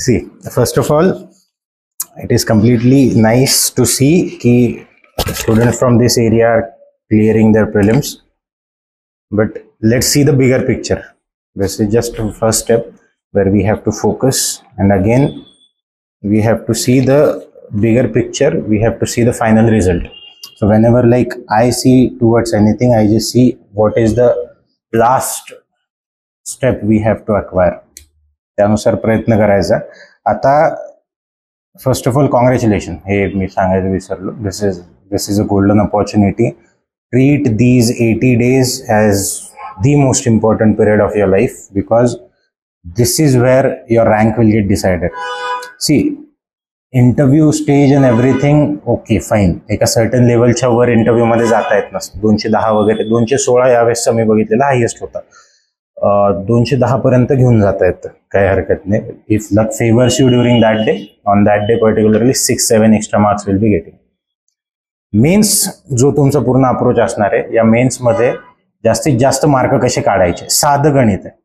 See, first of all, it is completely nice to see कि students from this area are clearing their prelims. But let's see the bigger picture. This is just the first step where we have to focus, and again we have to see the bigger picture. We have to see the final result. So whenever like I see towards anything, I just see what is the last step we have to acquire. त्यानुसार प्रयत्न करायचा. आता first of all congratulation, हे मी सांगायचं विसरलो. This is a golden opportunity. Treat these 80 days as the most important period of your life, because this is where your rank will get decided. See, interview stage and everything okay fine, एका certain लेवलच्या वर interview मध्ये जाता येत नसतं. 210 वगैरे, 216 यावेळेसचा मी बघितलेला highest होता. 210 पर्यंत घेऊन जाता येतं, काही हरकत नाही. If luck favours you during that day, on that day particularly 6-7 extra marks will be getting. Mains जो तुमचा पूर्ण अप्रोच असणार आहे, या मेन्समध्ये जास्तीत जास्त मार्क कसे काढायचे, साधं गणित आहे.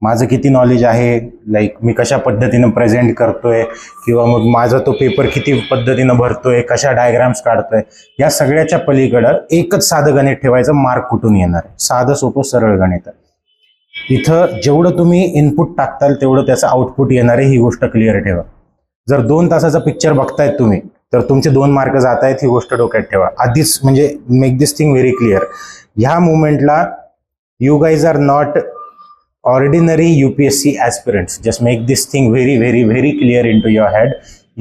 माझं किती नॉलेज आहे, लाईक मी कशा पद्धतीनं प्रेझेंट करतोय, किंवा मग माझा तो पेपर किती पद्धतीनं भरतोय, कशा डायग्राम्स काढतोय, या सगळ्याच्या पलीकडं एकच साधं गणित ठेवायचं. मार्क कुठून येणार आहे, साधं सोपं सरळ गणित आहे. इथं जेवढं तुम्ही इनपुट टाकताल तेवढं त्याचं आउटपुट येणार आहे, ही गोष्ट क्लिअर ठेवा. जर 2 तासाचा पिक्चर बघतायत तुम्ही, तर तुमचे 2 मार्क जात आहेत, ही गोष्ट डोक्यात ठेवा आधीच. म्हणजे make this thing very clear. ह्या मुवमेंटला you guys are not ordinary UPSC aspirants. Just make this thing very, very, very clear into your head.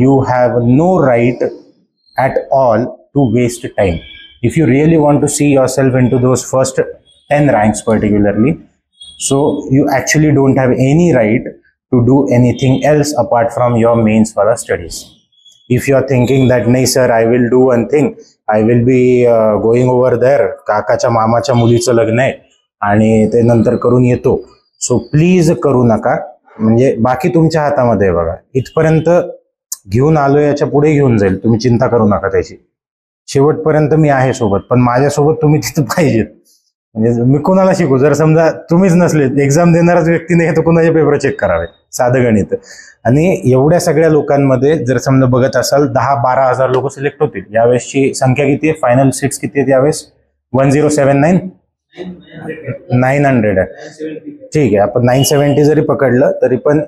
You have no right at all to waste time. If you really want to see yourself into those first 10 ranks particularly, so you actually don't have any right to do anything else apart from your mains for studies. If you are thinking that, nahi sir, I will do one thing, I will be going over there, काकाच्या मामाच्या मुलीचं लग्न आहे आणि ते नंतर करून येतो, so please करू नका. म्हणजे बाकी तुमच्या हातामध्ये आहे बघा. इथपर्यंत घेऊन आलो, याच्या पुढे घेऊन जाईल, तुम्ही चिंता करू नका त्याची. शेवटपर्यंत मी आहे सोबत, पण माझ्यासोबत तुम्ही तिथं पाहिजेत. म्हणजे मी कोणाला शिकू, जर समजा तुम्हीच नसले, एक्झाम देणाराच व्यक्ती नाही, तर कोणाचे पेपर चेक करावे, साधं गणित. आणि एवढ्या सगळ्या लोकांमध्ये जर समजा बघत असाल, 10-12 हजार लोक सिलेक्ट होतील. यावेळेसची संख्या किती आहे, फायनल सीट्स किती आहेत यावेळेस? 1079 900 आहे. ठीक आहे, आपण 970 जरी पकडलं तरी पण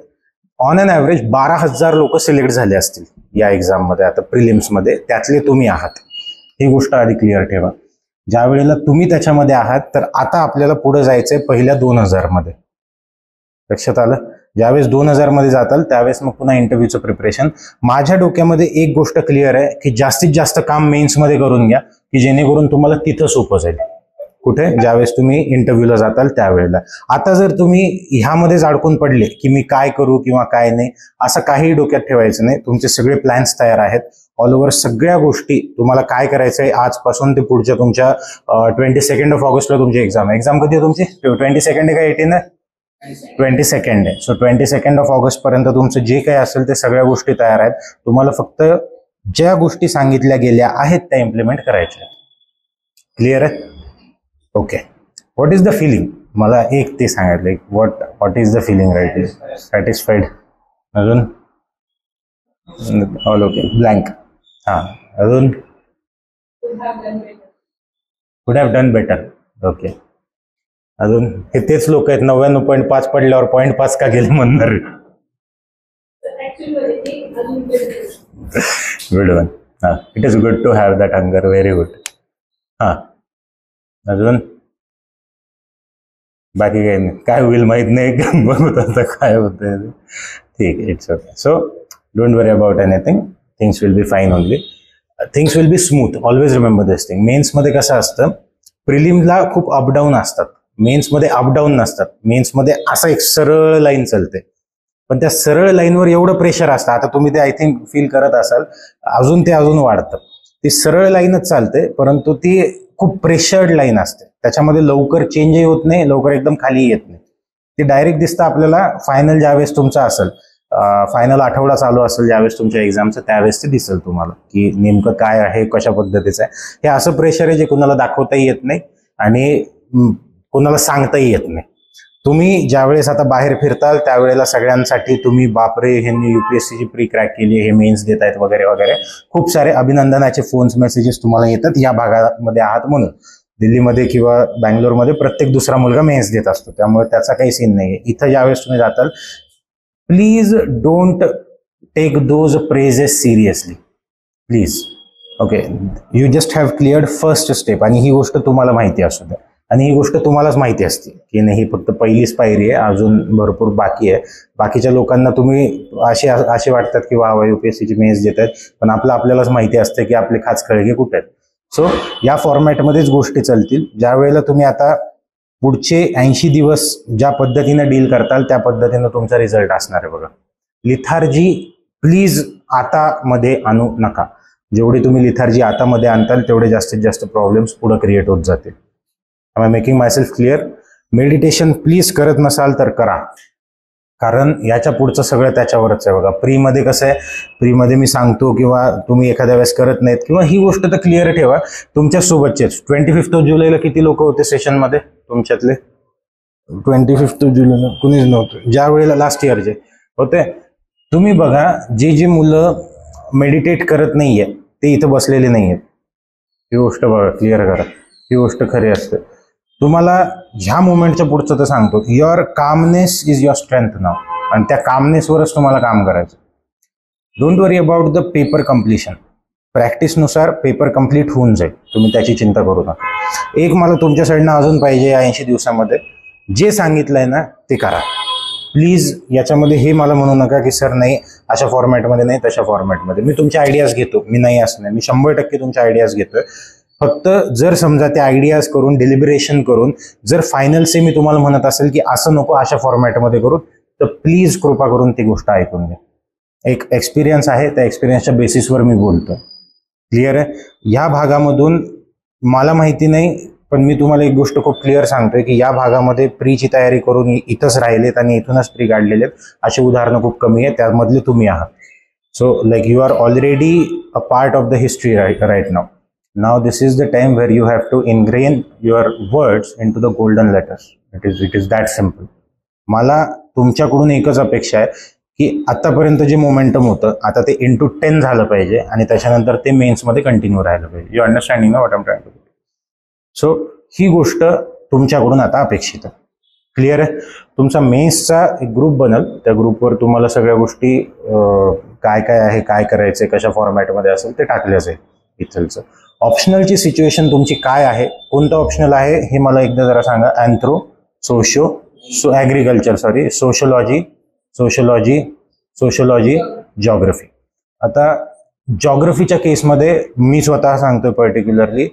ऑन अन ॲव्हरेज 12,000 लोक सिलेक्ट झाले असतील या एक्झाम मध्ये. आता प्रिलिम्समध्ये त्यातले तुम्ही आहात, ही गोष्ट आधी क्लिअर ठेवा. ज्या वेळेला तुम्ही त्याच्यामध्ये आहात, तर आता आपल्याला पुढे जायचंय पहिल्या 2000 मध्ये. लक्षात आलं? ज्यावेळेस 2000 मध्ये जाताल त्यावेळेस मग पुन्हा इंटरव्ह्यूचं प्रिपरेशन. माझ्या डोक्यामध्ये एक गोष्ट क्लिअर आहे की जास्तीत जास्त काम मेन्समध्ये करून घ्या, की जेणेकरून तुम्हाला तिथं सोपं जाईल. कुठे? ज्यावेळेस तुम्ही इंटरव्ह्यूला जाताल त्यावेळेला. आता जर तुम्ही ह्यामध्येच अडकून पडले की मी काय करू किंवा काय नाही, असं काही डोक्यात ठेवायचं नाही. तुमचे सगळे प्लॅन्स तयार आहेत, ऑल ओव्हर सगळ्या गोष्टी. तुम्हाला काय करायचंय आजपासून ते पुढच्या तुमच्या 22 ऑगस्टला तुमची एक्झाम. एक्झाम कधी आहे तुमची? 22 आहे का 18 आहे? 22 आहे. सो 22 ऑगस्ट पर्यंत तुमचं जे काही असेल ते सगळ्या गोष्टी तयार आहेत. तुम्हाला फक्त ज्या गोष्टी सांगितल्या गेल्या आहेत त्या इम्प्लिमेंट करायच्या. क्लिअर आहे? Okay. What is the feeling? मला एक ते सांगितलं, what is the feeling right is satisfied. अजून ऑल ओके, ब्लँक. हां, अजून कुड हॅव डन बेटर. ओके. अजून हे तेच लोक आहेत 99.5 पडल्यावर 0.5 का गेले म्हणणार. Good one. हां, it is good to have that hunger. Very good. हां, अजून बाकी काही नाही. काय होईल माहित नाही, बघूत आता काय होतंय. ठीक आहे, it's okay. So don't worry about anything, things will be fine only, things will be smooth. Always remember this thing. मेन्समध्ये कसं असतं, प्रिलिमला खूप अपडाऊन असतात, मेन्समध्ये अपडाऊन नसतात. मेन्समध्ये असं एक सरळ लाईन चालते, पण त्या सरळ लाईनवर एवढं प्रेशर असतं. आता तुम्ही ते आय थिंक फील करत असाल, अजून वाढतं. ती सरळ लाईनच चालते, परंतु ती खूप प्रेशर्ड लाईन असते. त्याच्यामध्ये लवकर चेंजही होत नाही, लवकर एकदम खाली येत नाही. ती डायरेक्ट दिसतं आपल्याला फायनल ज्यावेळेस तुमचं असेल, फायनल आठवडा चालू असेल ज्यावेळेस तुमच्या एक्झामचं, त्यावेळेस ते दिसेल तुम्हाला की नेमकं काय आहे, कशा पद्धतीचं आहे. हे असं प्रेशर आहे जे कुणाला दाखवताही येत नाही आणि कुणाला सांगताही येत नाही. तुम्ही ज्यावेळेस आता बाहेर फिरताल त्यावेळेला सगळ्यांसाठी तुम्ही बापरे ह्यांनी UPSCची प्री क्रॅक केली, हे मेन्स देत आहेत वगैरे वगैरे खूप सारे अभिनंदनाचे फोन्स मेसेजेस तुम्हाला येतात या भागामध्ये आहात म्हणून. दिल्लीमध्ये किंवा बँगलोरमध्ये प्रत्येक दुसरा मुलगा मेन्स देत असतो, त्यामुळे त्याचा काही सीन नाही आहे. इथं ज्यावेळेस तुम्ही जाताल please don't take those phrases seriously please. Okay, you just have cleared first step. आणि ही गोष्ट तुम्हाला माहिती असू द्या, आणि ही गोष्ट तुम्हालाच माहिती असते की नाही, ही फक्त पहिलीच पायरी आहे, अजून भरपूर बाकी आहे. बाकीच्या लोकांना तुम्ही असे वाटतात की वा UPSCची मेन्स देत आहेत, पण आपल्यालाच माहिती असतं की आपले खाचखळगे कुठे आहेत. सो या फॉर्मॅटमध्येच गोष्टी चालतील. ज्या वेळेला तुम्ही आता पुढचे 80 दिवस ज्या पद्धतीने डील करताल त्या पद्धतीनं तुमचा रिझल्ट असणार आहे. बघा, लिथार्जी प्लीज आता मध्ये आणू नका. जेवढी तुम्ही लिथार्जी आता मध्ये आणताल तेवढे जास्तीत जास्त प्रॉब्लेम्स पुढे क्रिएट होत जातील. I am making my self clear. Meditation please करत नसाल तर करा, कारण याच्या पुढचं सगळं त्याच्यावरच आहे. बघा, प्रीमध्ये कसं आहे, प्रीमध्ये मी सांगतो किंवा तुम्ही एखाद्या वेळेस करत नाहीत, किंवा ही गोष्ट तर क्लिअर ठेवा तुमच्या सोबतचेच. 25 जुलैला किती लोक होते सेशनमध्ये तुमच्यातले? 25 जुलैला कुणीच नव्हतं. ज्या वेळेला लास्ट इयरचे होते, तुम्ही बघा जी मुलं मेडिटेट करत नाहीये ते इथं बसलेले नाहीयेत. ही गोष्ट बघा, क्लिअर करा, ही गोष्ट खरी असते. तुम्हाला ह्या मोमेंटच्या पुढचं तर सांगतो, your commonness is your strength now, आणि त्या कामनेसवरच तुम्हाला काम करायचं. Don't worry about the paper completion. प्रॅक्टिसनुसार पेपर कम्प्लीट होऊन जाईल, तुम्ही त्याची चिंता करू नका. एक मला तुमच्या साईडनं अजून पाहिजे या 80 दिवसामध्ये, जे सांगितलंय ना ते करा प्लीज. याच्यामध्ये हे मला म्हणू नका की सर नाही अशा फॉर्मॅटमध्ये नाही तशा फॉर्मॅटमध्ये. मी तुमचे आयडियाज घेतो, मी नाही असं नाही, मी 100% तुमचे आयडियाज घेतोय. फक्त जर समजा ते आयडियाज करून डिलिबरेशन करून जर फायनल से मी तुम्हाला म्हणत असेल की असं नको अशा फॉर्मॅटमध्ये करू, तर प्लीज कृपा करून ती गोष्ट ऐकून घ्या. एक एक्सपिरियन्स आहे, त्या एक्सपिरियन्सच्या बेसिसवर मी बोलतो. क्लिअर आहे? ह्या भागामधून मला माहिती नाही, पण मी तुम्हाला एक गोष्ट खूप क्लिअर सांगतोय की या भागामध्ये प्रीची तयारी करून इथंच राहिलेत आणि इथूनच प्री काढलेले आहेत अशी उदाहरणं खूप कमी आहेत, त्यामधले तुम्ही आहात. So like you are already a part of the history right now. Now this is the time where you have to ingrain your words into the golden letters. It is that simple. मला तुमच्याकडून एकच अपेक्षा आहे की आतापर्यंत जे momentum होतं आता ते into 10 झालं पाहिजे आणि त्याच्यानंतर ते मेन्समध्ये कंटिन्यू राहिलं पाहिजे. यू अंडरस्टँडिंग ना what I am trying to do? So ही गोष्ट तुमच्याकडून आता अपेक्षित आहे. क्लिअर आहे? तुमचा मेन्सचा एक ग्रुप बनल, त्या ग्रुपवर तुम्हाला सगळ्या गोष्टी काय काय आहे, काय करायचं, कशा फॉर्मॅटमध्ये असेल ते टाकलं जाईल. इथलचं ऑप्शनलची सिच्युएशन तुमची काय आहे, कोणतं ऑप्शनल आहे हे मला एकदा जरा सांगा. अँथ्रो, ॲग्रिकल्चर, सोशोलॉजी, जॉग्रफी. आता जॉग्रफीच्या केसमध्ये मी स्वतः सांगतोय पर्टिक्युलरली,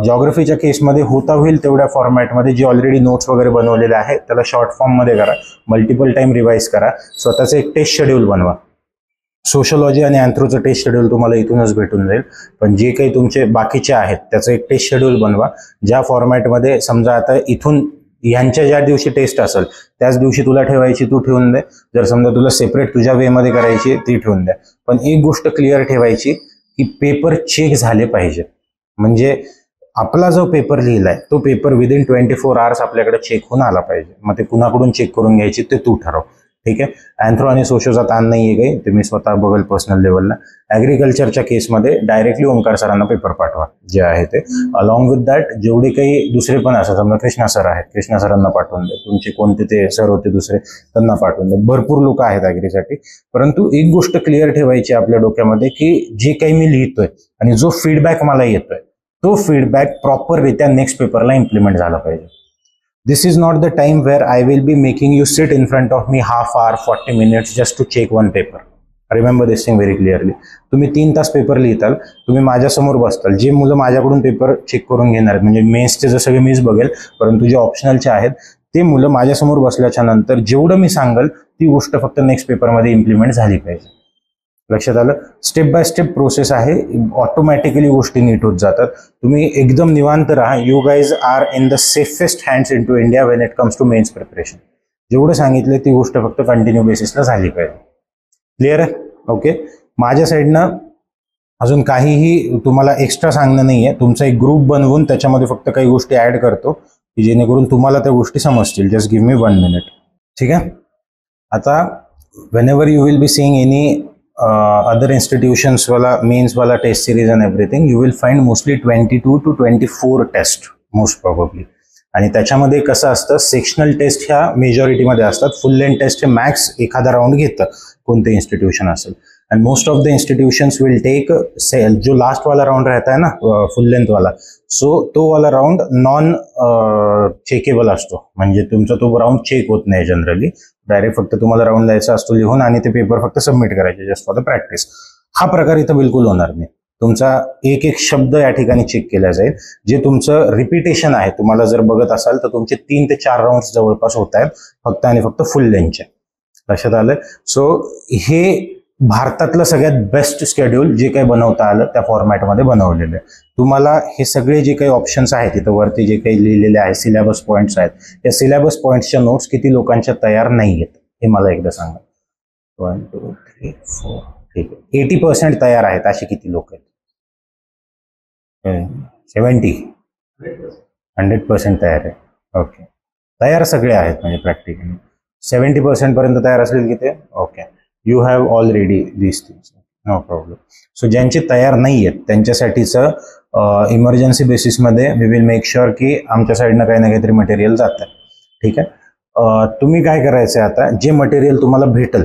जॉग्रफीच्या केसमध्ये होता होईल तेवढ्या फॉर्मॅटमध्ये जे ऑलरेडी नोट्स वगैरे बनवलेले आहेत त्याला शॉर्ट फॉर्ममध्ये करा, मल्टिपल टाइम रिवाइज करा, स्वतःचं एक टेस्ट शेड्यूल बनवा. सोशोलॉजी आणि अँथ्रोचं टेस्ट शेड्यूल तुम्हाला इथूनच भेटून जाईल, पण जे काही तुमचे बाकीचे आहेत त्याचं एक टेस्ट शेड्यूल बनवा. ज्या फॉर्मॅटमध्ये समजा आता इथून यांच्या ज्या दिवशी टेस्ट असेल त्याच दिवशी तुला ठेवायची तू ठेवून दे, जर समजा तुला सेपरेट तुझ्या वेमध्ये करायची ती ठेवून द्या. पण एक गोष्ट क्लिअर ठेवायची की पेपर चेक झाले पाहिजे. म्हणजे आपला जो पेपर लिहिलाय तो पेपर विदिन 24 आवर्स आपल्याकडे चेक होऊन आला पाहिजे. मग ते कुणाकडून चेक करून घ्यायची ते तू ठरव. ठीक आहे? अँथ्रो आणि सोशोचा ताण नाही आहे काही, ते मी स्वतः बघेल पर्सनल लेवलला. ॲग्रिकल्चरच्या केसमध्ये डायरेक्टली ओंकार सरांना पेपर पाठवा जे आहे ते. अलॉंग विथ दॅट जेवढे काही दुसरे पण असतात, समजा कृष्णा सर आहेत, कृष्णा सरांना पाठवून द्या. तुमचे कोणते ते सर होते दुसरे त्यांना पाठवून द्या. भरपूर लोक आहेत ॲग्रीसाठी. परंतु एक गोष्ट क्लिअर ठेवायची आपल्या डोक्यामध्ये की जे काही मी लिहितोय आणि जो फीडबॅक मला येतोय तो फीडबॅक प्रॉपररित्या नेक्स्ट पेपरला इम्प्लिमेंट झाला पाहिजे. This is not the time where I will be making you sit in front of me half hour, 40 minutes just to check one paper. Remember this thing very clearly. तुम्ही 3 तास paper लिहिताल, तुम्ही माझ्यासमोर बसताल. जे मुलं माझ्याकडून paper check करून घेणार आहेत, म्हणजे मेन्सचे जसं सगळे मीच बघेल, परंतु जे ऑप्शनलचे आहेत ते मुलं माझ्यासमोर बसल्याच्या नंतर जेवढं मी सांगेल ती गोष्ट फक्त नेक्स्ट पेपरमध्ये इम्प्लिमेंट झाली पाहिजे. लक्षात आलं? स्टेप बाय स्टेप प्रोसेस आहे, ऑटोमॅटिकली गोष्टी नीट होत जातात. तुम्ही एकदम निवांत राहा. You guys are in the safest hands in to India when it comes to mains preparation. जेवढं सांगितलं ती गोष्ट फक्त कंटिन्यू बेसिसला झाली पाहिजे. क्लिअर आहे? ओके. माझ्या साईडनं अजून काहीही तुम्हाला एक्स्ट्रा सांगणं नाही आहे. तुमचा एक ग्रुप बनवून त्याच्यामध्ये फक्त काही गोष्टी ॲड करतो. की जेणेकरून तुम्हाला त्या गोष्टी समजतील. Just give me 1 minute. ठीक आहे. आता whenever you will be seeing any other institutions wala mains wala test series and everything, you will find mostly 22 to 24 test most probably. आणि त्याच्यामध्ये कसं असतं, सेक्शनल टेस्ट ह्या मेजॉरिटीमध्ये असतात. फुल लेंथ टेस्ट हे मॅक्स एखादा राऊंड घेतं कोणते इन्स्टिट्यूशन असेल. And most of the institutions will take जो लास्ट वाला राउंड रहता है ना फुल लेंथ वाला, सो तो वाला राउंड नॉन चेकेबल असतो. म्हणजे तुमचा तो राउंड चेक होत नाही जनरली. डायरेक्ट फक्त तुम्हाला राऊंड द्यायचा असतो लिहून आणि ते पेपर फक्त सबमिट करायचे जस्ट फॉर द प्रॅक्टिस. हा प्रकार इथं बिलकुल होणार नाही. तुमचा एक एक शब्द या ठिकाणी चेक केला जाईल. जे तुमचं रिपिटेशन आहे, तुम्हाला जर बघत असाल तर तुमचे 3 ते 4 राऊंड जवळपास होत आहेत फक्त आणि फक्त फुल लेंथचे. लक्षात आलं. सो हे भारतातलं सगळ्यात बेस्ट शेड्यूल जे काही बनवता आलं त्या फॉर्मॅटमध्ये बनवलेलं आहे. तुम्हाला हे सगळे जे काही ऑप्शन्स आहेत तिथं वरती जे काही लिहिलेले आहे सिलेबस पॉईंट्स आहेत, त्या सिलेबस पॉईंट्सच्या नोट्स किती लोकांच्या तयार नाही आहेत हे मला एकदा सांगा. 1 2 3 4. ठीक आहे. 80% तयार आहेत असे किती लोक आहेत? 70. 100% तयार आहे. ओके. तयार सगळे आहेत म्हणजे प्रॅक्टिकली 70% पर्यंत तयार असतील की ते. Okay. You have already this things, no problem. So ज्यांचे तयार नाही आहेत त्यांच्यासाठीचं इमर्जन्सी बेसिसमध्ये वी विल मेक शुअर की आमच्या साईडनं काही ना काहीतरी मटेरियल जातं. ठीक आहे. तुम्ही काय करायचं आहे आता, जे मटेरियल तुम्हाला भेटल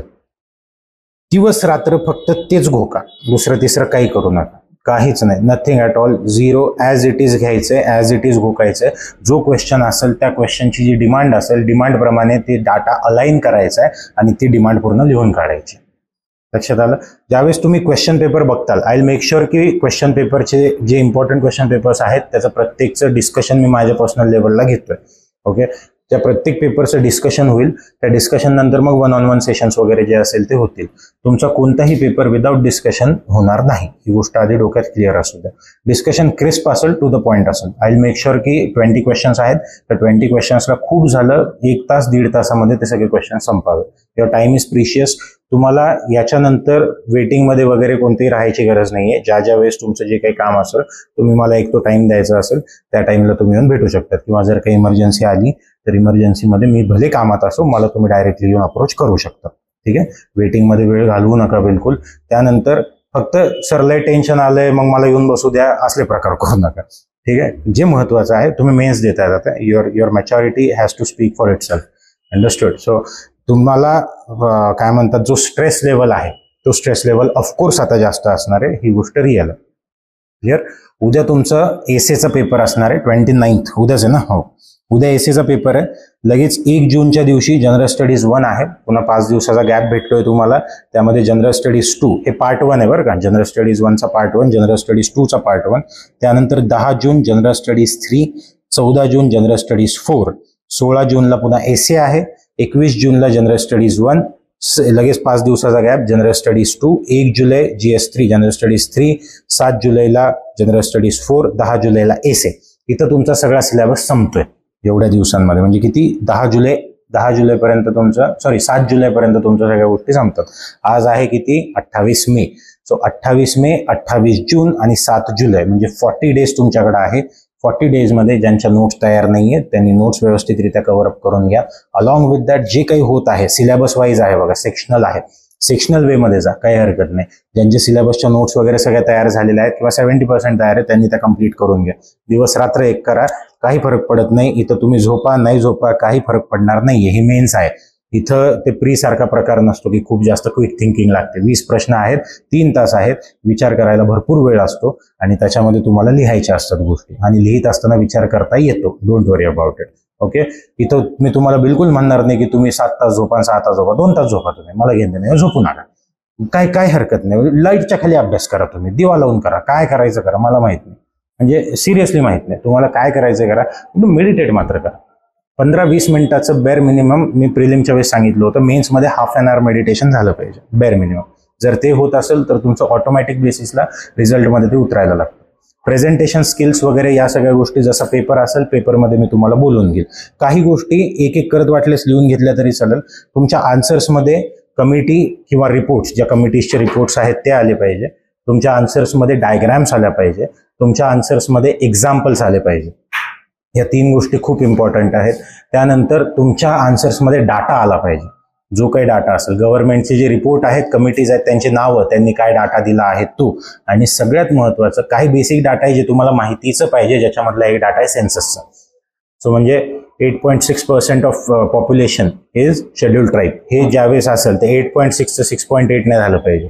दिवस रात्र फक्त तेच घोका, दुसरं तिसरं काही करू नका. काहीच नाही, nothing at all. 0 as it is घ्यायचंय, ॲज इट इज घोकायचंय. जो क्वेश्चन असेल त्या क्वेश्चनची जी डिमांड असेल डिमांडप्रमाणे ते डाटा अलाइन करायचा आहे आणि ती डिमांड पूर्ण लिहून काढायची. लक्षात आलं. ज्यावेळेस तुम्ही क्वेश्चन पेपर बघताल, आय विल मेक शुअर की क्वेश्चन पेपरचे जे इम्पॉर्टंट क्वेश्चन पेपर्स आहेत त्याचं प्रत्येकचं डिस्कशन मी माझ्या पर्सनल लेवलला घेतोय. ओके. त्या प्रत्येक पेपरचं डिस्कशन होईल. त्या डिस्कशन नंतर मग 1-on-1 सेशन्स वगैरे जे असेल ते होतील. तुमचा कोणताही पेपर विदाउट डिस्कशन होणार नाही, ही गोष्ट आधी डोक्यात क्लिअर असू द्या. डिस्कशन क्रिस्प असेल, टू द पॉईंट असेल. आय विल मेक शुअर की 20 क्वेश्चन्स आहेत तर 20 क्वेश्चन्सला खूप झालं 1 तास 1.5 तासामध्ये ते सगळे क्वेश्चन संपावे. Your time is precious. तुम्हाला याच्यानंतर वेटिंगमध्ये वगैरे कोणतीही राहायची गरज नाहीये. ज्या ज्या वेळेस तुमचं जे काही काम असेल तुम्ही मला एक तो टाइम द्यायचा असेल त्या टाइमला तुम्ही येऊन भेटू शकतात. किंवा जर काही इमर्जन्सी आली तर इमर्जन्सीमध्ये मी भले कामात असो मला तुम्ही डायरेक्टली येऊन अप्रोच करू शकता. ठीक आहे. वेटिंगमध्ये वेळ घालवू नका बिलकुल. त्यानंतर फक्त सर लय टेन्शन आलंय मग मला येऊन बसू द्या असले प्रकार करू नका. ठीक आहे. जे महत्वाचं आहे तुम्ही मेन्स देताय आता. Your maturity has to speak for itself. Understood. So तुम्हाला काय म्हणतात जो स्ट्रेस लेवल आहे तो स्ट्रेस लेवल ऑफकोर्स आता जास्त असणार आहे, ही गोष्ट रिअल आहे. क्लिअर. उद्या तुमचं एसेचा पेपर असणार आहे 29th. उद्याच आहे ना? हो, उद्या एसेचा पेपर आहे. लगेच 1 जूनच्या दिवशी जनरल स्टडीज 1 आहे. पुन्हा 5 दिवसाचा गॅप भेटतोय तुम्हाला. त्यामध्ये जनरल स्टडीज 2 हे पार्ट 1 आहे बरं का. जनरल स्टडीज 1चा पार्ट 1, जनरल स्टडीज 2चा पार्ट 1. त्यानंतर 10 जून जनरल स्टडीज 3, 14 जून जनरल स्टडीज 4, 16 जूनला पुन्हा एसे आहे, 21 जूनला जनरल स्टडीज 1, लगेच 5 दिवसाचा गॅप जनरल स्टडीज 2, 1 जुलै GS3 जनरल स्टडीज 3, 7 जुलैला जनरल स्टडीज 4, 10 जुलैला एसे. इथं तुमचा सगळा सिलेबस संपतोय एवढ्या दिवसांमध्ये. म्हणजे किती? 10 जुलैपर्यंत तुमचं 7 जुलैपर्यंत तुमच्या सगळ्या गोष्टी संपतात. आज आहे किती? 28 मे. सो 28 मे, 28 जून आणि 7 जुलै म्हणजे 40 डेज तुमच्याकडे आहे. 40 डेजमध्ये ज्यांच्या नोट्स तयार नाही आहेत त्यांनी नोट्स व्यवस्थितरित्या कव्हरअप करून घ्या. अलॉंग विथ दॅट जे काही होत आहे सिलेबस वाईज आहे बघा, सेक्शनल आहे, सेक्शनल वेमध्ये जा, काही हरकत नाही. ज्यांचे सिलेबसच्या नोट्स वगैरे सगळ्या तयार झालेल्या आहेत किंवा 70% तयार आहेत त्यांनी त्या कंप्लीट करून घ्या. दिवस रात्र एक करा, काही फरक पडत नाही. इथं तुम्ही झोपा नाही झोपा काही फरक पडणार नाहीये. ही मेन्स आहे. इथं ते प्री सारखा प्रकार नसतो की खूप जास्त क्विक थिंकिंग लागते. 20 प्रश्न आहेत, 3 तास आहेत, विचार करायला भरपूर वेळ असतो आणि त्याच्यामध्ये तुम्हाला लिहायच्या असतात गोष्टी आणि लिहित असताना विचार करता येतो. Don't worry about it. Okay. इथं मी तुम्हाला बिलकुल म्हणणार नाही की तुम्ही 7 तास झोपा, 6 तास झोपा, 2 तास झोपा. तुम्ही मला घेणं नाही, झोपू नका. काय हरकत नाही. लाईटच्या खाली अभ्यास करा, तुम्ही दिवा लावून करा, काय करायचं करा, मला माहित नाही. म्हणजे सिरियसली माहित नाही तुम्हाला काय करायचं करा. मेडिटेट मात्र करा. 15-20 मिनिटाचं बेअर मिनिमम मी प्रिलिमच्या वेळेस सांगितलं होतं. मेन्समध्ये ½ an hour मेडिटेशन झालं पाहिजे बेअर मिनिमम. जर ते होत असेल तर तुमचं ऑटोमॅटिक बेसिसला रिझल्टमध्ये ते उतरायला लागतं. प्रेझेंटेशन स्किल्स वगैरे या सगळ्या गोष्टी जसा पेपर असेल पेपरमध्ये मी तुम्हाला बोलून घेईल. काही गोष्टी एक एक करत वाटलेस लिहून घेतल्या तरी चालेल. तुमच्या आन्सर्समध्ये कमिटी किंवा रिपोर्ट्स, ज्या कमिटीजचे रिपोर्ट्स आहेत ते आले पाहिजे. तुमच्या आन्सर्समध्ये डायग्राम्स आल्या पाहिजे. तुमच्या आन्सर्समध्ये एक्झाम्पल्स आले पाहिजे. या 3 गोष्टी खूप इम्पॉर्टंट आहेत. त्यानंतर तुमच्या आन्सर्समध्ये डाटा आला पाहिजे. जो काही डाटा असेल, गव्हर्नमेंटचे जे रिपोर्ट आहेत, कमिटीज आहेत, त्यांची नावं, त्यांनी काय डाटा दिला आहे तो, आणि सगळ्यात महत्त्वाचं काही बेसिक डाटा आहे जे तुम्हाला माहितीचं पाहिजे, ज्याच्यामधला एक डाटा आहे सेन्ससचा. सो म्हणजे 8.6% of population is scheduled tribe, हे ज्यावेळेस असेल ते 8.6 चं 6.8 नाही झालं पाहिजे.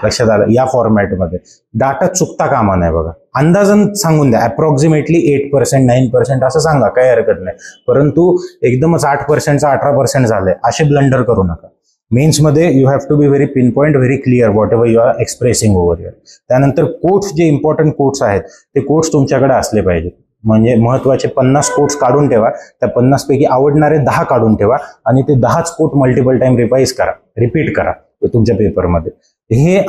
लक्षात आलं? या फॉर्मॅटमध्ये डाटा चुकता कामा नाही बघा. अंदाजन सांगून द्या, अप्रॉक्सिमेटली 8%, 9% असं सांगा, काही हरकत नाही. परंतु एकदमच 8%चं 18% झालंय असे ब्लंडर करू नका. मेन्समध्ये you have to be very pin point, very clear whatever you are expressing over here. त्यानंतर कोट्स, जे इम्पॉर्टंट कोट्स आहेत ते कोट्स तुमच्याकडे असले पाहिजेत. म्हणजे महत्वाचे 50 कोट्स काढून ठेवा, त्या 50 पैकी आवडणारे 10 काढून ठेवा आणि ते 10च कोट मल्टिपल टाइम रिपीट करा तुमच्या पेपरमध्ये.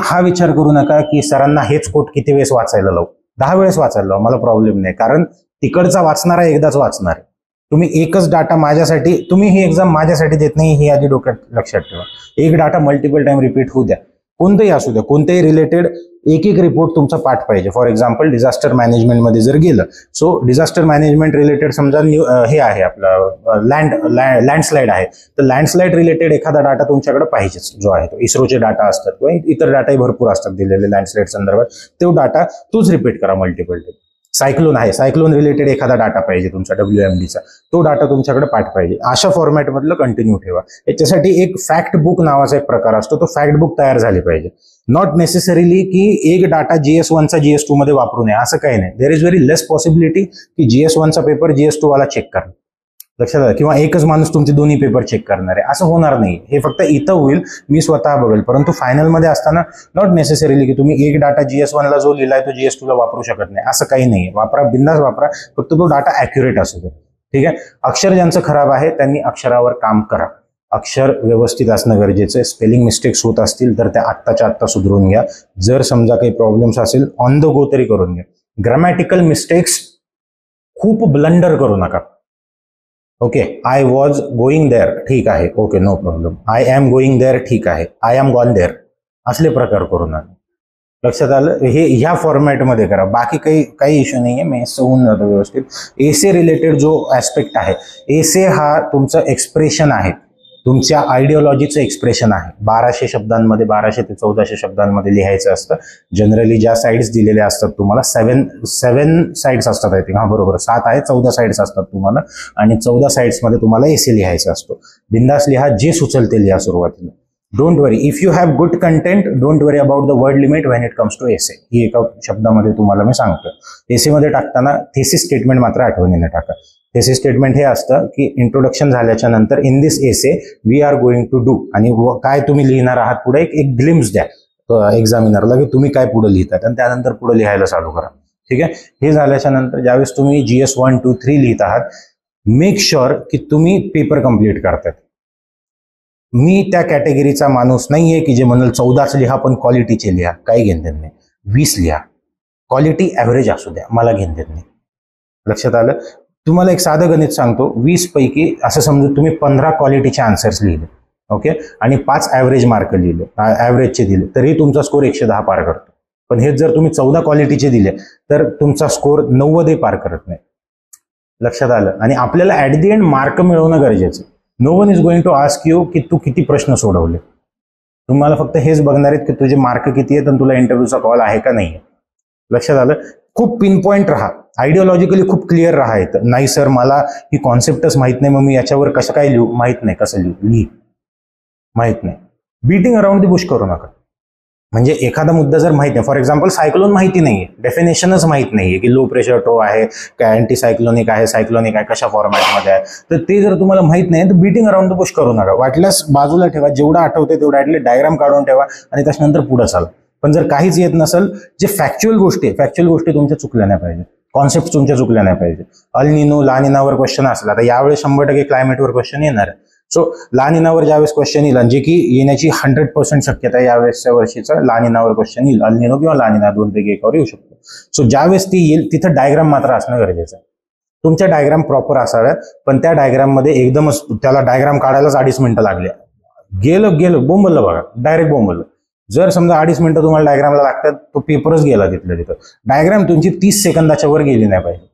हा विचार करू नका की सरांना हेच कोट किती वेळेस वाचायला लावू. 10 वेळेस वाचायला लावू, मला प्रॉब्लेम नाही, कारण तिकडचा वाचणारा एकदाच वाचणार आहे. तुम्ही एकच डाटा माझ्यासाठी, तुम्ही ही एक्झाम माझ्यासाठी देत नाही हे आधी डोक्यात लक्षात ठेवा. एक डाटा मल्टिपल टाइम रिपीट होऊ द्या, कोणतेही असू द्या, कोणत्याही रिलेटेड एक एक रिपोर्ट तुमचा पाठ पाहिजे. फॉर एक्झाम्पल डिझास्टर मॅनेजमेंटमध्ये जर गेलं, सो डिझास्टर मॅनेजमेंट रिलेटेड समजा हे आहे आपलं लँडस्लाईड आहे, तर लँडस्लाईड रिलेटेड एखादा डाटा तुमच्याकडे पाहिजेच, जो आहे तो इस्रोचे डाटा असतात किंवा इतर डाटाही भरपूर असतात दिलेले लँडस्लाईड संदर्भात, तो डाटा तोच रिपीट करा मल्टिपल टाइम. सायक्लोन आहे, सायक्लोन रिलेटेड एखादा डाटा पाहिजे तुमचा WMDचा, तो डाटा तुमच्याकडे पाठ पाहिजे. अशा फॉर्मॅटमधलं कंटिन्यू ठेवा. याच्यासाठी एक फॅक्ट बुक नावाचा एक प्रकार असतो, तो फॅक्ट बुक तयार झाली पाहिजे. नॉट नेसेसरीली की एक डाटा GS1चा GS2 मध्ये वापरू नये असं काही नाही. There is very less possibility की GS1चा पेपर GS2 वाला चेक करा. लक्षात आलं? किंवा एकच माणूस तुमचे दोन्ही पेपर चेक करणार आहे, असं होणार नाही. हे फक्त इथं होईल, मी स्वतः बघेल. परंतु फायनलमध्ये असताना नॉट नेसेसरीली की तुम्ही एक डाटा GS1ला जो लिहिलाय तो GS2ला वापरू शकत नाही, असं काही नाही. वापरा, बिंदास वापरा, फक्त तो डाटा ॲक्युरेट असू दे. ठीक आहे? अक्षर ज्यांचं खराब आहे त्यांनी अक्षरावर काम करा. अक्षर व्यवस्थित असणं गरजेचं आहे. स्पेलिंग मिस्टेक्स होत असतील तर त्या आत्ताच्या आत्ता सुधारून घ्या. जर समजा काही प्रॉब्लेम्स असेल ऑन द गो तरी करून घ्या. ग्रामॅटिकल मिस्टेक्स खूप ब्लंडर करू नका. Okay, I was going there, ठीक आहे, okay, no problem. I am going there, ठीक आहे, आय एम गॉन देअर, असले प्रकार करू नका. लक्षात आलं? हे ह्या फॉर्मॅटमध्ये करा. बाकी काही इश्यू नाही आहे, मेन्स होऊन जातं व्यवस्थित. एसे रिलेटेड जो ऍस्पेक्ट आहे, एसे हा तुमचं एक्सप्रेशन आहे, तुमच्या आयडिओलॉजीचं एक्सप्रेशन आहे. 1200 शब्दांमध्ये, 1200 ते 1400 शब्दांमध्ये लिहायचं असतं. जनरली ज्या साईड्स दिलेल्या असतात तुम्हाला, 7 साईड्स असतात, आय थिंक, हा बरोबर, 7 आहे, 14 साईड्स असतात तुम्हाला, आणि 14 साईड्समध्ये तुम्हाला एसे लिहायचा असतो. बिंदास लिहा, जे सुचल ते लिहा सुरुवातीला. Don't worry, if you have good content, don't worry about the word limit when it comes to essay. ही एका शब्दामध्ये तुम्हाला मी सांगतो. एसेमध्ये टाकताना थेसिस स्टेटमेंट मात्र आठवणीने टाका. थेसिस स्टेटमेंट हे असतं की इंट्रोडक्शन झाल्याच्या नंतर in this essay we are going to do, आणि काय तुम्ही लिहिणार आहात पुढे एक ग्लिम्स द्या एक्झामिनरला की तुम्ही काय पुढे लिहितात, आणि त्यानंतर पुढे लिहायला चालू करा. ठीक आहे? हे झाल्याच्या नंतर ज्यावेळेस तुम्ही GS1, 2, 3 लिहित आहात, मेक शुअर की तुम्ही पेपर कंप्लीट करतात. मी त्या कॅटेगरीचा माणूस नाहीये की जे म्हणाल 14च लिहा पण क्वालिटीचे लिहा, काही घेणं देत नाही. 20 लिहा, क्वालिटी ॲव्हरेज असू द्या, मला घेणं देत नाही. लक्षात आलं? तुम्हाला एक साधं गणित सांगतो. 20 पैकी असं समजून तुम्ही 15 क्वालिटीचे आन्सर्स लिहिले, ओके, आणि 5 ॲव्हरेज मार्क लिहिले, ॲव्हरेजचे दिले, तरी तुमचा स्कोर 110 पार करतो. पण हेच जर तुम्ही 14 क्वालिटीचे दिले तर तुमचा स्कोर 90 पार करत नाही. लक्षात आलं? आणि आपल्याला ॲट दी एंड मार्क मिळवणं गरजेचं. No one is going to ask you की तू किती प्रश्न सोडवले. तुम्हाला फक्त हेच बघणार आहेत की तुझे मार्क किती आहेत आणि तुला इंटरव्ह्यूचा कॉल आहे का नाही. लक्षात आलं? खूप पिन पॉईंट राहा, आयडिओलॉजिकली खूप क्लिअर राहा. येतं नाही सर मला ही कॉन्सेप्टच माहित नाही, मग मी याच्यावर कसं काय लिहू, माहित नाही कसं लिहू, माहित नाही. बीटिंग अराउंड दी बुश करू नका. म्हणजे एखादा मुद्दा जर माहित नाही, फॉर एक्झाम्पल सायक्लोन माहिती नाहीये, डेफिनेशनच माहित नाहीये की लो प्रेशर टो आहे काय, अँटी सायक्लोनिक आहे, सायक्लोनिक आहे, कशा फॉर्मॅटमध्ये आहे, तर ते जर तुम्हाला माहित नाही तर बीटिंग अराउंड द बुश करू नका. वाटल्यास बाजूला ठेवा, जेवढं आठवते तेवढं ॲटलीस्ट डायग्राम काढून ठेवा आणि त्याच्यानंतर पुढे चाला. पण जर काहीच येत नसेल, जे फॅक्च्युअल गोष्टी तुमच्या चुकल्या नाही पाहिजे, कॉन्सेप्ट तुमच्या चुकल्या नाही पाहिजे. अल निनो, ला निनावर क्वेश्चन असला तर यावेळी 100% क्लायमेटवर क्वेश्चन येणार आहे. सो ला निनावर ज्यावेळेस क्वेश्चन येईल, जे की येण्याची 100% शक्यता आहे यावेळेसच्या वर्षीचा, ला निनावर क्वेश्चन येईल, अल निनो किंवा ला निना दोनपैकी एकावर येऊ शकतो. सो ज्यावेळेस ती येईल तिथं डायग्राम मात्र असणं गरजेचं आहे. तुमच्या डायग्राम प्रॉपर असाव्यात, पण त्या डायग्राममध्ये एकदमच त्याला डायग्राम काढायलाच 2.5 मिनिटं लागले, गेलं बोंबललं बघा, डायरेक्ट बोंबललं. जर समजा 2.5 मिनिटं तुम्हाला डायग्रामला लागतात, तो पेपरच गेला तिथल्या तिथं. डायग्राम तुमची 30 सेकंदाच्या वर गेली नाही पाहिजे.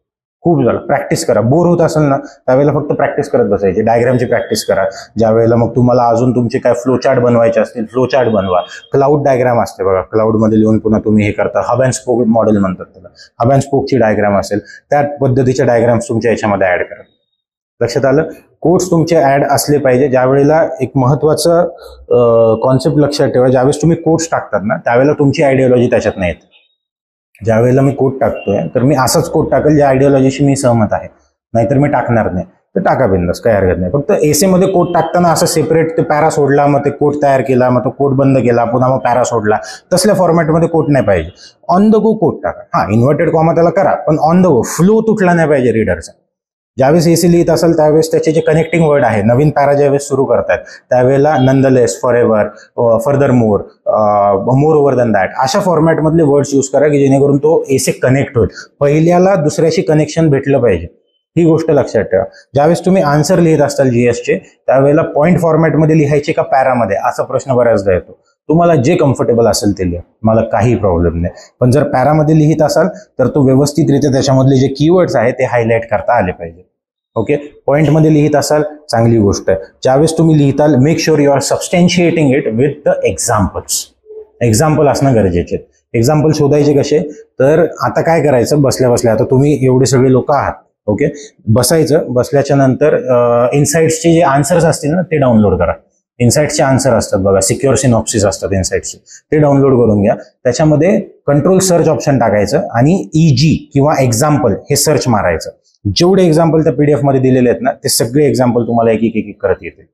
खूप झालं. प्रॅक्टिस करा. बोर होत असेल ना त्यावेळेला फक्त प्रॅक्टिस करत बसायची. डायग्रामची प्रॅक्टिस करा. ज्या वेळेला मग तुम्हाला अजून तुमचे काय फ्लो चार्ट बनवायचे असतील, फ्लो चार्ट बनवा. क्लाउड डायग्राम असते बघा, क्लाउडमध्ये लिहून पुन्हा तुम्ही हे करता. हब अँड स्पोक मॉडेल म्हणतात त्याला. हब अँड स्पोकची डायग्राम असेल, त्या पद्धतीच्या डायग्राम्स तुमच्या याच्यामध्ये ऍड करा. लक्षात आलं. कोट्स तुमचे ऍड असले पाहिजे. ज्या वेळेला एक महत्वाचं कॉन्सेप्ट लक्षात ठेवा, ज्यावेळेस तुम्ही कोट्स टाकतात ना त्यावेळेला तुमची आयडिओलॉजी त्याच्यात नाही येत. ज्या वेळेला मी कोट टाकतोय तर मी असाच कोट टाकेल ज्या आयडिओलॉजीशी मी सहमत आहे, नाहीतर मी टाकणार नाही. तर टाका बिंदास, काही हरकत नाही. फक्त एसे मध्ये कोट टाकताना असं सेपरेट ते पॅरा सोडला, मग ते कोट तयार केला, मग तो कोट बंद केला, पुन्हा मग पॅरा सोडला, तसल्या फॉर्मॅटमध्ये कोट नाही पाहिजे. ऑन द गो कोट टाका. हा, इन्व्हर्टेड कॉमा त्याला करा, पण ऑन द गो. फ्लो तुटला नाही पाहिजे रीडरचा. ज्यावेळेस एसी लिहित असेल त्यावेळेस त्याचे जे कनेक्टिंग वर्ड आहे, नवीन पॅरा ज्यावेळेस सुरू करतात त्यावेळेला nonetheless, for ever, further more, more over than that, अशा फॉर्मॅटमधले वर्ड्स यूज करा की जेणेकरून तो एसे कनेक्ट होईल. पहिल्याला दुसऱ्याशी कनेक्शन भेटलं पाहिजे, ही गोष्ट लक्षात ठेवा. ज्यावेळेस तुम्ही आन्सर लिहित असाल जीएसचे त्यावेळेला पॉईंट फॉर्मॅटमध्ये लिहायचे का पॅरामध्ये, असा प्रश्न बऱ्याचदा येतो. तुम्हाला जे कम्फर्टेबल असेल ते लिहा, मला काही प्रॉब्लेम नाही. पण जर पॅरामध्ये लिहित असाल तर तो व्यवस्थितरित्या त्याच्यामधले जे कीवर्ड्स आहेत ते हायलाइट करता आले पाहिजे. ओके. पॉईंटमध्ये लिहित असाल चांगली गोष्ट आहे. ज्यावेळेस तुम्ही लिहिताल make sure you are substantiating it with the examples. Example असणं गरजेचे. एक्झाम्पल शोधायचे कसे, तर आता काय करायचं, बसल्या बसल्या आता तुम्ही एवढे सगळे लोक आहात, ओके, बसायचं. बसल्याच्या नंतर इनसाइट्सचे जे आन्सर्स असतील ना ते डाउनलोड करा. इनसाइट्सचे आन्सर असतात बघा, सिक्युअर सिनॉप्सिस असतात इनसाइट्सचे, ते डाउनलोड करून घ्या. त्याच्यामध्ये कंट्रोल सर्च ऑप्शन टाकायचं आणि EG किंवा एक्झाम्पल हे सर्च मारायचं. जेवढे एक्झाम्पल त्या PDF मध्ये दिलेले आहेत ना ते सगळे एक्झाम्पल तुम्हाला एक एक करत येतील.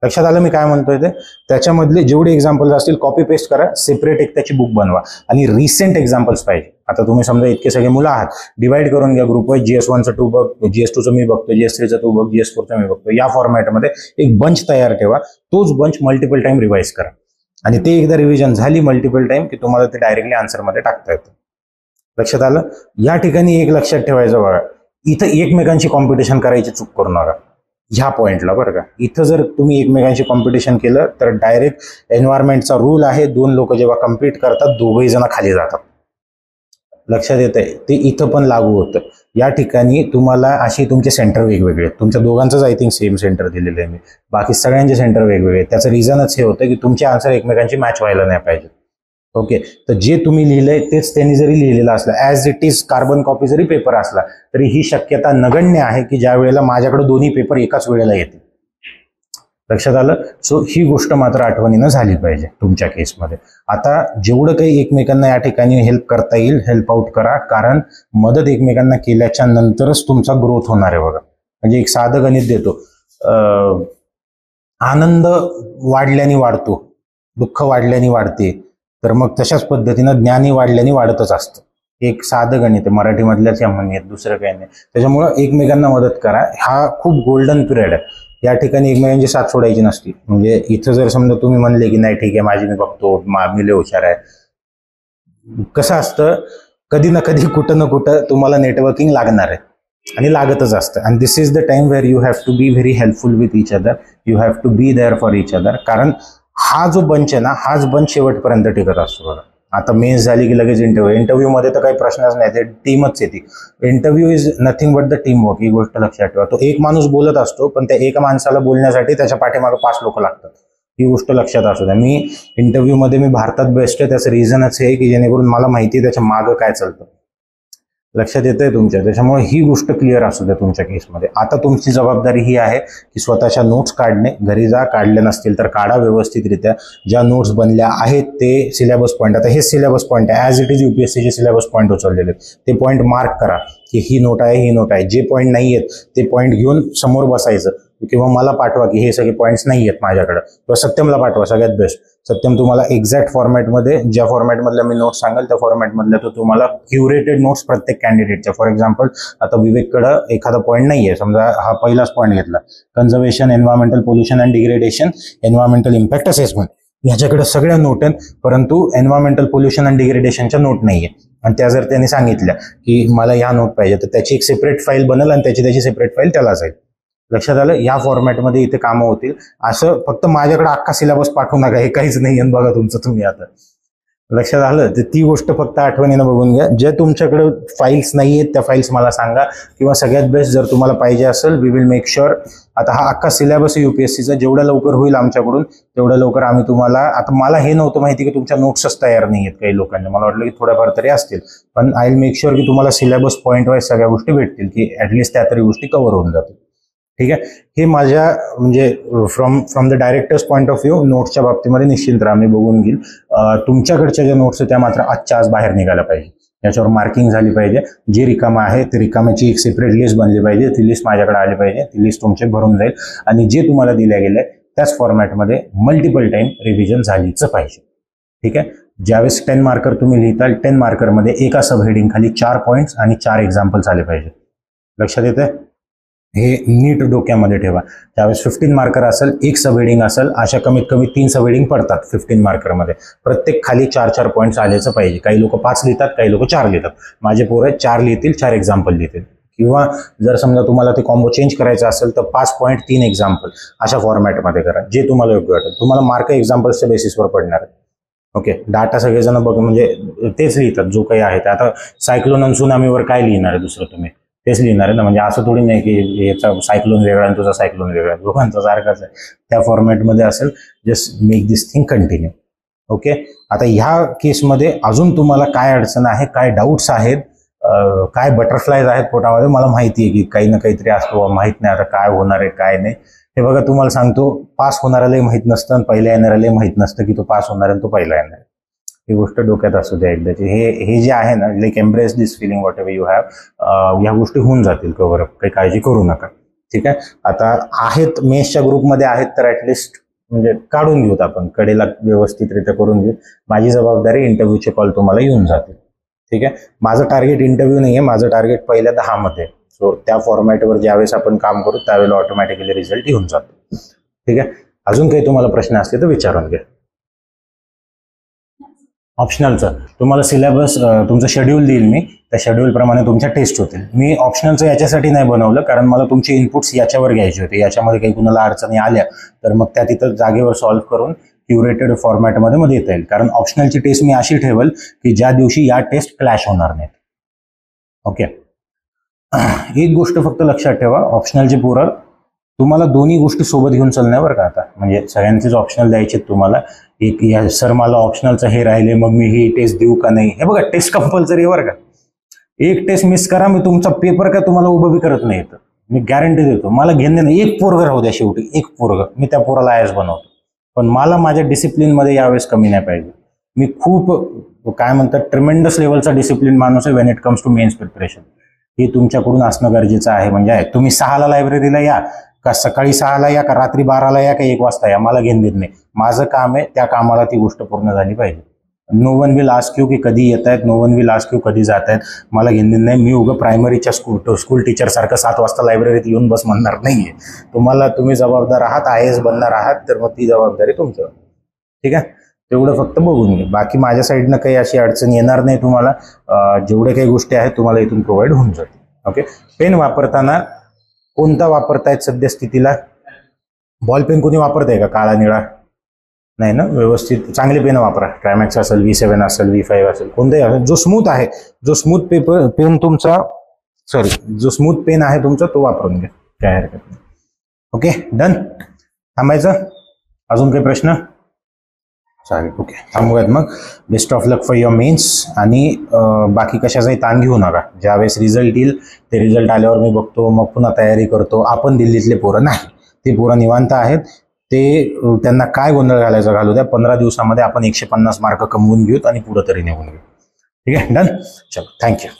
लक्षात आलं मी काय म्हणतोय ते. त्याच्यामधले जेवढे एक्झाम्पल्स असतील कॉपी पेस्ट करा, सेपरेट एक त्याची बुक बनवा आणि रिसेंट एक्झाम्पल्स पाहिजे. आता तुम्ही समजा इतके सगळे मुलं आहात, डिवाइड करून घ्या ग्रुप वाईज. GS1चं 2 बघ, GS2चं मी बघतो, GS3चं 2 बघ, GS4चं मी बघतो. या फॉर्मॅटमध्ये एक बंच तयार ठेवा. तोच बंच मल्टिपल टाइम रिवाइज करा आणि ते एकदा रिव्हिजन झाली मल्टिपल टाइम की तुम्हाला ते डायरेक्टली आन्सरमध्ये टाकता येतं. लक्षात आलं. या ठिकाणी एक लक्षात ठेवायचं बघा, इथं एकमेकांची कॉम्पिटिशन करायची चूक करू नका ह्या पॉइंटला, बरं का. इथं जर तुम्ही एकमेकांशी कॉम्पिटिशन केलं तर डायरेक्ट एन्व्हायरमेंटचा रूल आहे, 2 लोक जेव्हा कम्पीट करतात दोघेही जण खाली जातात. लक्षात येतंय. ते इथं पण लागू होतं. या ठिकाणी तुम्हाला अशी तुमचे सेंटर वेगवेगळे आहेत. तुमच्या दोघांचंच आय थिंक सेम सेंटर दिलेलं आहे मी, बाकी सगळ्यांचे सेंटर वेगवेगळे आहेत. त्याचं रिझनच हे होतं की तुमचे आन्सर एकमेकांची मॅच व्हायला नाही पाहिजे. ओके. तर जे तुम्ही लिहिलंय तेच त्यांनी जरी लिहिलेलं असलं, as it is carbon copy जरी पेपर असला तरी ही शक्यता नगण्य आहे की ज्या वेळेला माझ्याकडे दोन्ही पेपर एकाच वेळेला येतील. लक्षात आलं. सो ही गोष्ट मात्र आठवणीनं झाली पाहिजे तुमच्या केसमध्ये. आता जेवढं काही एकमेकांना या ठिकाणी हेल्प करता येईल हेल्प आउट करा, कारण मदत एकमेकांना केल्याच्या नंतरच तुमचा ग्रोथ होणार आहे बघा. म्हणजे एक साधं गणित देतो, आनंद वाढल्याने वाढतो, दुःख वाढल्याने वाढते, तर मग तशाच पद्धतीनं ज्ञानी वाढल्याने वाढतच असतं. एक साधं गणित आहे, मराठीमधल्याच या म्हणण्यात, दुसरं काही नाही. त्याच्यामुळं एकमेकांना मदत करा. हा खूप गोल्डन पिरियड आहे. या ठिकाणी एकमेकांची साथ सोडायची नसती. म्हणजे इथं जर समजा तुम्ही म्हणले की नाही ठीक आहे माझी मी बघतो, मी लय हुशार आहे, कसं असतं कधी ना कधी कुठं ना कुठं तुम्हाला नेटवर्किंग लागणार आहे आणि लागतच असतं. And this is the time where you have to be very helpful with each other, you have to be there for each other. कारण हा जो बंच आहे ना हाच बंच शेवटपर्यंत टिकत असतो बघा. आता मेन्स झाली की लगेच इंटरव्ह्यूमध्ये तर काही प्रश्नच नाही, ते टीमच येते. Interview is nothing but the team work, ही गोष्ट लक्षात ठेवा. तो एक माणूस बोलत असतो पण त्या एका माणसाला बोलण्यासाठी त्याच्या पाठीमागे 5 लोक लागतात, ही गोष्ट लक्षात असू द्या. मी इंटरव्ह्यूमध्ये मी भारतात बेस्ट आहे, त्याचं रिझनच हे की जेणेकरून मला माहिती आहे त्याच्या मागं काय चालतं. लक्षात येतंय तुमच्या. त्याच्यामुळे ही गोष्ट क्लिअर असू द्या तुमच्या केसमध्ये. आता तुमची जबाबदारी ही आहे की स्वतःच्या नोट्स काढणे. घरी जा, काढले नसतील तर काढा व्यवस्थितरित्या. ज्या नोट्स बनल्या आहेत ते सिलेबस पॉईंट, आता हे सिलेबस पॉईंट आहे, ॲज इट इज UPSCचे सिलेबस पॉईंट उचललेले, ते पॉईंट मार्क करा की ही नोट आहे, ही नोट आहे. जे पॉईंट नाही आहेत ते पॉईंट घेऊन समोर बसायचं किंवा मला पाठवा की हे सगळे पॉईंट्स नाही आहेत माझ्याकडे, किंवा सत्यमला पाठवा. सगळ्यात बेस्ट सत्यम तुम्हाला एक्झॅक्ट फॉर्मॅटमध्ये, ज्या फॉर्मॅटमधल्या मी नोट्स सांगाल त्या फॉर्मॅटमधल्या तो तुम्हाला क्युरेटेड नोट्स प्रत्येक कॅन्डिडेटच्या. फॉर एक्झाम्पल आता विवेककडं एखादा पॉईंट नाही आहे, समजा हा पहिलाच पॉईंट घेतला, conservation, environmental pollution and degradation, environmental impact assessment, ह्याच्याकडे सगळ्या नोट आहेत, परंतु एन्व्हायरमेंटल पोल्युशन अँड डिग्रेडेशनच्या नोट नाही आहे. आणि त्या जर त्यांनी सांगितल्या की मला ह्या नोट पाहिजे तर त्याची एक सेपरेट फाईल बनेल आणि त्याची सेपरेट फाईल त्याला जाईल. लक्षात आलं. या फॉर्मॅटमध्ये इथे कामं होतील. असं फक्त माझ्याकडे अख्खा सिलेबस पाठवू नका, हे काहीच नाही आहे बघा तुमचं तुम्ही आता. लक्षात आलं? तर ती गोष्ट फक्त आठवणीनं बघून घ्या. जे तुमच्याकडे फाईल्स नाही आहेत त्या फाईल्स मला सांगा, किंवा सगळ्यात बेस्ट जर तुम्हाला पाहिजे असेल, वी विल मेक शुअर. आता हा अख्खा सिलेबस UPSCचा जेवढ्या लवकर होईल आमच्याकडून तेवढ्या लवकर आम्ही तुम्हाला, आता मला हे नव्हतं माहिती की तुमच्या नोट्सच तयार नाही आहेत काही लोकांना, मला वाटलं की थोड्याफार तरी असतील, पण आय विल मेक शुअर की तुम्हाला सिलेबस पॉईंट वाईज सगळ्या गोष्टी भेटतील, की ऍटलिस्ट त्या तरी गोष्टी कव्हर होऊन जातील. ठीक आहे. हे माझ्या म्हणजे from the director's point of view नोट्सच्या बाबतीमध्ये निश्चिंत राहा, मी बघून घेईल. तुमच्याकडच्या ज्या नोट्स आहेत त्या मात्र आजच्या आज बाहेर निघायला पाहिजे, याच्यावर मार्किंग झाली पाहिजे. जी रिकामा आहे ती रिकाम्याची एक सेपरेट लिस्ट बनली पाहिजे, ती लिस्ट माझ्याकडे आली पाहिजे, ती लिस्ट तुमची भरून जाईल, आणि जे तुम्हाला दिल्या गेलंय त्याच फॉर्मॅटमध्ये मल्टिपल टाइम रिव्हिजन झालीच पाहिजे. ठीक आहे. ज्यावेळेस 10 मार्कर तुम्ही लिहिताल, 10 मार्करमध्ये एका सब हेडिंग खाली 4 पॉईंट्स आणि 4 एक्झाम्पल्स आले पाहिजे. लक्षात येते? हे नीट डोक्यामध्ये ठेवा. त्यावेळेस 15 मार्कर असेल, एक सब हेडिंग असेल, अशा कमीत कमी 3 सब हेडिंग पडतात 15 मार्करमध्ये. प्रत्येक खाली 4-4 पॉईंट्स आलेच पाहिजे. काही लोक 5 लिहितात, काही लोक 4 लिहितात. माझे पोरं 4 लिहितील, 4 एक्झाम्पल लिहितील. किंवा जर समजा तुम्हाला ते कॉम्बो चेंज करायचं असेल तर 5 पॉईंट 3 एक्झाम्पल अशा फॉर्मॅटमध्ये करा, जे तुम्हाला योग्य वाटेल. तुम्हाला मार्क एक्झाम्पल्सच्या बेसिसवर पडणार आहे. ओके. डाटा सगळेजण बघ म्हणजे तेच लिहितात जो काही आहे ते. आता सायक्लोन आणि सुनामीवर काय लिहिणार आहे दुसरं? तुम्ही तेच लिहिणार आहे ना. म्हणजे असं थोडी नाही की याचा सायक्लोन वेगळा आणि तुझा सायक्लोन वेगळा, दोघांचा सारखाच आहे. त्या फॉर्मॅटमध्ये असेल. Just make this thing continue. Okay. आता ह्या केसमध्ये अजून तुम्हाला काय अडचण आहे, काय डाऊट्स आहेत, काय बटरफ्लायज आहेत पोटामध्ये, मला माहिती आहे की काही ना काहीतरी असतो, माहित नाही आता काय होणार आहे काय नाही. हे बघा, तुम्हाला सांगतो, पास होणाऱ्यालाही माहित नसतं आणि पहिल्या येणाऱ्यालाही माहित नसतं की तो पास होणार आहे तो पहिला येणार आहे. ही गोष्ट डोक्यात असू द्या एकदाची. हे जे आहे ना, like embrace this feeling whatever you have, ह्या गोष्टी होऊन जातील कव्हर अप, काही काळजी करू नका. ठीक आहे. आता आहेत मेन्सच्या ग्रुपमध्ये आहेत तर ऍटलिस्ट म्हणजे काढून घेऊत आपण, कडेला व्यवस्थितरित्या करून घेऊ. माझी जबाबदारी इंटरव्ह्यूचे कॉल तुम्हाला येऊन जातील. ठीक आहे. माझं टार्गेट इंटरव्ह्यू नाही आहे, माझं टार्गेट पहिल्या 10 मध्ये. सो त्या फॉर्मॅटवर ज्यावेळेस आपण काम करू त्यावेळेला ऑटोमॅटिकली रिझल्ट येऊन जातो. ठीक आहे. अजून काही तुम्हाला प्रश्न असले तर विचारून घ्या. ऑप्शनलचं तुम्हाला सिलेबस, तुमचं शेड्यूल देईल मी, त्या शेड्यूलप्रमाणे तुमच्या टेस्ट होतील. मी ऑप्शनलचं याच्यासाठी नाही बनवलं कारण मला तुमचे इनपुट्स याच्यावर घ्यायचे होते. याच्यामध्ये काही कुणाला अडचणी आल्या तर मग त्या तिथं जागेवर सॉल्व्ह करून क्युरेटेड फॉर्मॅटमध्ये मध्ये येता येईल. कारण ऑप्शनलची टेस्ट मी अशी ठेवल की ज्या दिवशी या टेस्ट क्लॅश होणार नाहीत. ओके. एक गोष्ट फक्त लक्षात ठेवा, ऑप्शनलचे पोरं तुम्हाला दोन्ही गोष्टी सोबत घेऊन चालण्यावर का आता, म्हणजे सगळ्यांचेच ऑप्शनल द्यायचे तुम्हाला. एक या सर मला ऑप्शनलचं हे राहिले मग मी ही टेस्ट देऊ का नाही, हे बघा टेस्ट कंपल्सरी बरं का. एक टेस्ट मिस करा, मी तुमचा पेपर काय तुम्हाला उभं बी करत नाही येतं, मी गॅरंटी देतो. मला घेणे नाही, एक पोरग राहू द्या शेवटी, एक पोरग मी त्या पोराला आयस बनवतो, पण मला माझ्या डिसिप्लिनमध्ये यावेळेस कमी नाही पाहिजे. मी खूप काय म्हणतात ट्रिमेंडस लेवलचा डिसिप्लिन माणूस आहे when it comes to mains preparation. हे तुमच्याकडून असणं गरजेचं आहे. म्हणजे तुम्ही 6ला लायब्ररीला या का, सकाळी 6ला या का, रात्री 12ला या का 1 वाजता या, मला घेऊन देत नाही. माझं काम आहे, त्या कामाला ती गोष्ट पूर्ण झाली पाहिजे. No one will ask you की कधी येत आहेत, no one will ask you कधी जात आहेत, मला घेऊन देत नाही. मी उगं प्रायमरीच्या स्कूल टीचर सारखं 7 वाजता लायब्ररीत येऊन बस म्हणणार नाहीये. तुम्ही जबाबदार आहात, IAS बनणार आहात, तर मग ती जबाबदारी तुमच्यावर. ठीक आहे. तेवढं फक्त बघून घे. बाकी माझ्या साईडनं काही अशी अडचण येणार नाही तुम्हाला. जेवढे काही गोष्टी आहेत तुम्हाला इथून प्रोव्हाइड होऊन जातील. ओके. पेन वापरताना कोणता वापरतायत सध्या स्थितीला? बॉल पेन कोणी वापरताय का? काळा निळा नाही ना. व्यवस्थित चांगले पेन वापरा. ट्रायमॅक्स असेल, V7 असेल, V5 असेल, कोणताही असेल, जो स्मूथ आहे, जो स्मूथ पेन तुमचा, जो स्मूथ पेन आहे तुमचा तो वापरून घ्या, काय हरकत नाही. ओके. डन. थांबायचं? अजून काही प्रश्न? चालेल. ओके. थांबूयात मग. Best of luck for your mains. आणि बाकी कशाचाही ताण घेऊ नका. ज्यावेळेस रिझल्ट येईल ते रिझल्ट आल्यावर मी बघतो, मग पुन्हा तयारी करतो. आपण दिल्लीतले पोरं नाही, ते पोरं निवांत आहेत. त्यांना काय गोंधळ घालायचा घालू द्या. 15 दिवसामध्ये आपण 150 मार्क कमवून घेऊत आणि पुढे तरी निघून घेऊ. ठीक आहे. डन. चलो, थँक्यू.